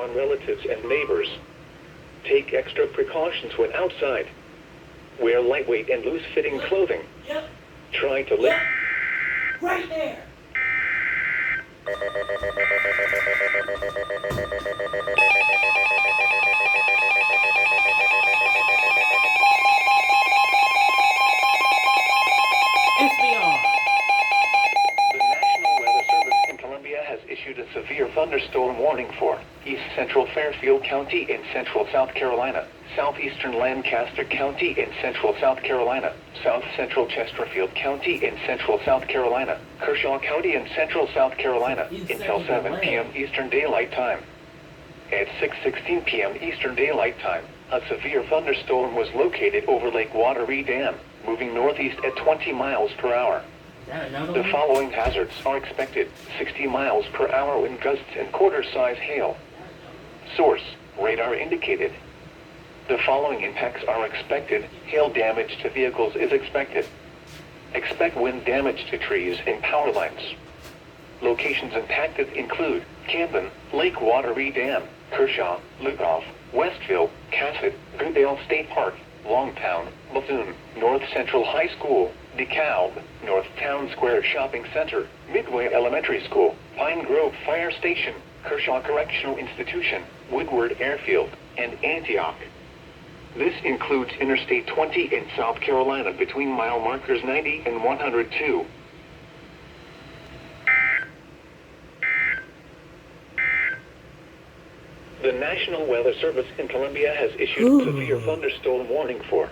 on relatives and neighbors. Take extra precautions when outside. Wear lightweight and loose-fitting clothing. Yep. Try to live. Yep. Right there. SBR. The National Weather Service in Columbia has issued a severe thunderstorm warning for East Central Fairfield County in central South Carolina, southeastern Lancaster County in central South Carolina, south central Chesterfield County in central South Carolina, Kershaw County in central South Carolina, until 7 p.m. Eastern Daylight Time. At 6:16 p.m. Eastern Daylight Time, a severe thunderstorm was located over Lake Wateree Dam, moving northeast at 20 miles per hour. Is that another The one? following hazards are expected: 60 miles per hour wind gusts and quarter-size hail. Source: radar indicated. The following impacts are expected: hail damage to vehicles is expected. Expect wind damage to trees and power lines. Locations impacted include Camden, Lake Wateree Dam, Kershaw, Lugoff, Westville, Cassett, Goodale State Park, Longtown, Bethune, North Central High School, DeKalb, North Town Square Shopping Center, Midway Elementary School, Pine Grove Fire Station, Kershaw Correctional Institution, Woodward Airfield, and Antioch. This includes Interstate 20 in South Carolina between mile markers 90 and 102. The National Weather Service in Columbia has issued a severe thunderstorm warning for